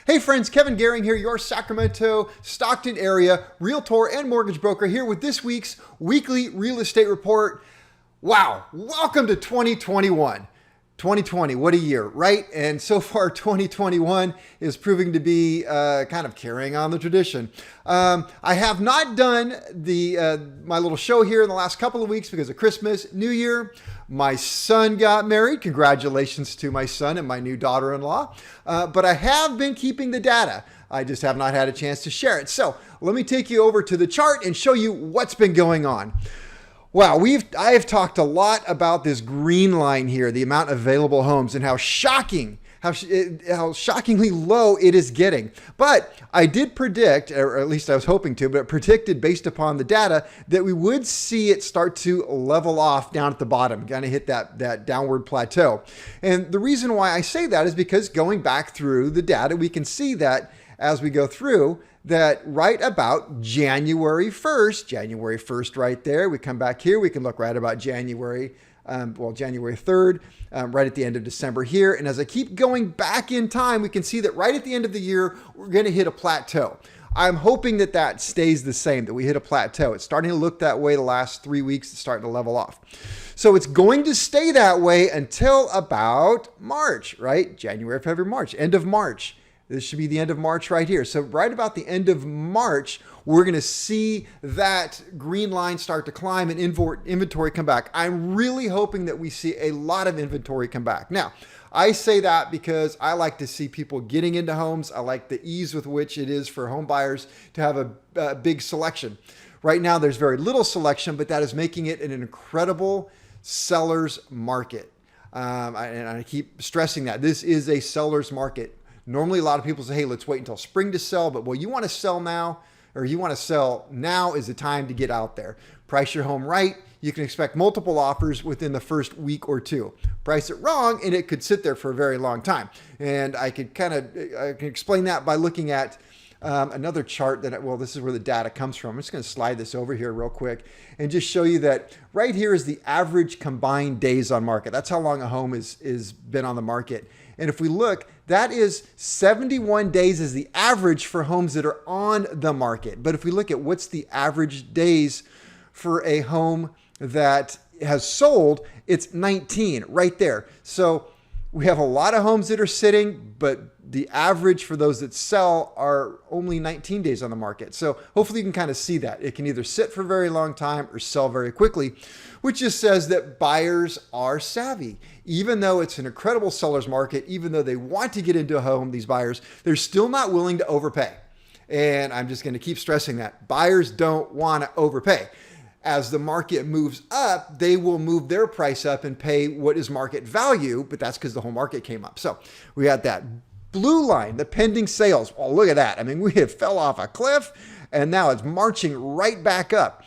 Hey friends, Kevin Gehring here, your Sacramento, Stockton area realtor and mortgage broker here with this week's weekly real estate report. Wow, welcome to 2021. 2020, what a year, right? And so far 2021 is proving to be kind of carrying on the tradition. I have not done my little show here in the last couple of weeks because of Christmas, New Year. My son got married. Congratulations to my son and my new daughter-in-law. But I have been keeping the data. I just have not had a chance to share it. So let me take you over to the chart and show you what's been going on. Wow, I have talked a lot about this green line here, the amount of available homes, and how shockingly low it is getting. But I did predict, or at least I was hoping to, but predicted based upon the data that we would see it start to level off down at the bottom, kind of hit that downward plateau. And the reason why I say that is because going back through the data, we can see that as we go through, that right about January 1st right there, we come back here, we can look right about January 3rd, right at the end of December here. And as I keep going back in time, we can see that right at the end of the year, we're going to hit a plateau. I'm hoping that that stays the same, that we hit a plateau. It's starting to look that way the last 3 weeks. It's starting to level off. So it's going to stay that way until about March, right? January, February, March, end of March. This should be the end of March right here. So right about the end of March, we're going to see that green line start to climb and inventory come back. I'm really hoping that we see a lot of inventory come back. Now, I say that because I like to see people getting into homes. I like the ease with which it is for home buyers to have a big selection. Right now, there's very little selection, but that is making it an incredible seller's market. And I keep stressing that. This is a seller's market. Normally, a lot of people say, hey, let's wait until spring to sell. But well, you want to sell now, or you want to sell now is the time to get out there. Price your home right. You can expect multiple offers within the first week or two. Price it wrong, and it could sit there for a very long time. And I can explain that by looking at another chart this is where the data comes from. I'm just going to slide this over here real quick and just show you that right here is the average combined days on market. That's how long a home is been on the market. And if we look, that is 71 days is the average for homes that are on the market. But if we look at what's the average days for a home that has sold, it's 19 right there. So we have a lot of homes that are sitting, but the average for those that sell are only 19 days on the market. So hopefully you can kind of see that. It can either sit for a very long time or sell very quickly, which just says that buyers are savvy. Even though it's an incredible seller's market, even though they want to get into a home, these buyers, they're still not willing to overpay. And I'm just going to keep stressing that. Buyers don't want to overpay. As the market moves up, they will move their price up and pay what is market value, but that's because the whole market came up. So we got that blue line, the pending sales. Oh, look at that. I mean, we have fell off a cliff and now it's marching right back up.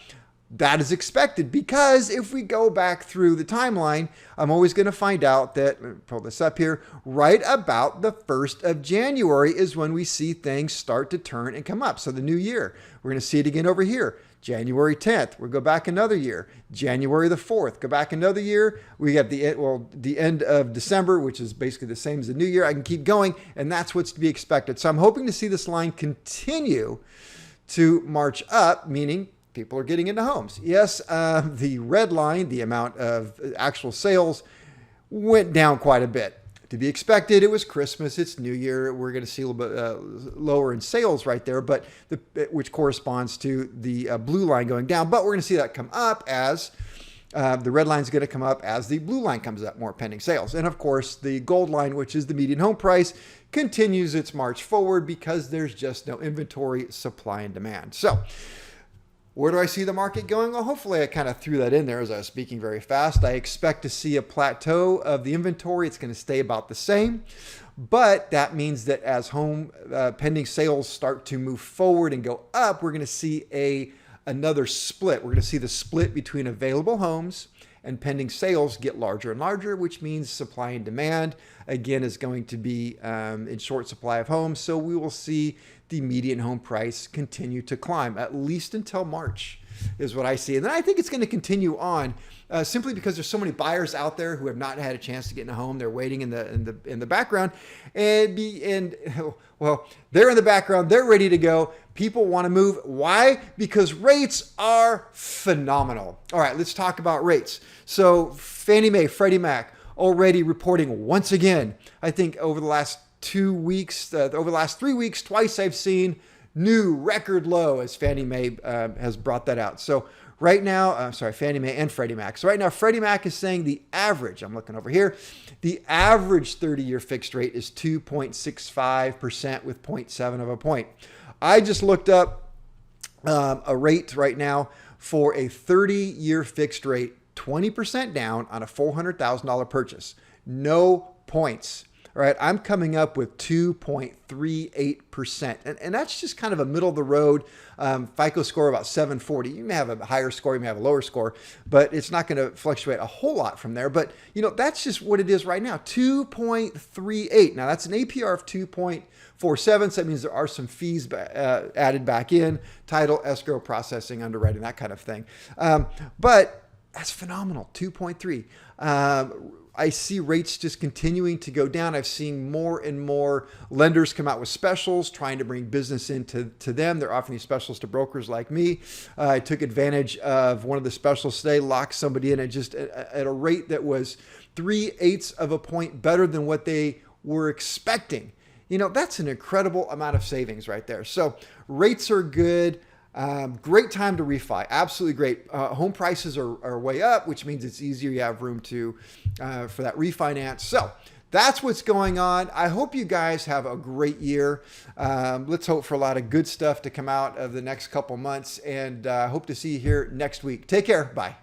That is expected because if we go back through the timeline, I'm always going to find out that, let me pull this up here, right about the 1st of January is when we see things start to turn and come up. So the new year, we're going to see it again over here. January 10th, we'll go back another year. January the 4th, go back another year. We have the end of December, which is basically the same as the new year. I can keep going, and that's what's to be expected. So I'm hoping to see this line continue to march up, meaning people are getting into homes. Yes, the red line, the amount of actual sales, went down quite a bit. To be expected, it was Christmas, it's New Year. We're going to see a little bit lower in sales right there, but which corresponds to the blue line going down. But we're going to see that come up as the red line is going to come up as the blue line comes up, more pending sales. And of course, the gold line, which is the median home price, continues its march forward because there's just no inventory, supply, and demand. So where do I see the market going? Well, hopefully I kind of threw that in there as I was speaking very fast. I expect to see a plateau of the inventory. It's going to stay about the same. But that means that as home pending sales start to move forward and go up, we're going to see another split. We're going to see the split between available homes and pending sales get larger and larger, which means supply and demand, again, is going to be in short supply of homes. So we will see the median home price continue to climb, at least until March. is what I see. And then I think it's going to continue on simply because there's so many buyers out there who have not had a chance to get in a home. They're waiting in the background, and well, they're in the background. They're ready to go. People want to move. Why? Because rates are phenomenal. All right, let's talk about rates. So Fannie Mae, Freddie Mac already reporting once again. I think over the last 2 weeks, over the last 3 weeks, twice I've seen new record low as Fannie Mae has brought that out. So right now, Fannie Mae and Freddie Mac. So right now, Freddie Mac is saying the average, I'm looking over here, the average 30-year fixed rate is 2.65% with 0.7 of a point. I just looked up a rate right now for a 30-year fixed rate, 20% down on a $400,000 purchase. No points. All right, I'm coming up with 2.38%. And that's just kind of a middle of the road FICO score about 740. You may have a higher score, you may have a lower score, but it's not going to fluctuate a whole lot from there. But, that's just what it is right now, 2.38. Now, that's an APR of 2.47, so that means there are some fees added back in, title, escrow, processing, underwriting, that kind of thing. But that's phenomenal, 2.3. I see rates just continuing to go down. I've seen more and more lenders come out with specials, trying to bring business into them. They're offering these specials to brokers like me. I took advantage of one of the specials today, locked somebody in at a rate that was 3/8 of a point better than what they were expecting. That's an incredible amount of savings right there. So rates are good. Great time to refi. Absolutely great. Home prices are way up, which means it's easier. You have room for that refinance. So that's what's going on. I hope you guys have a great year. Let's hope for a lot of good stuff to come out of the next couple months, and hope to see you here next week. Take care. Bye.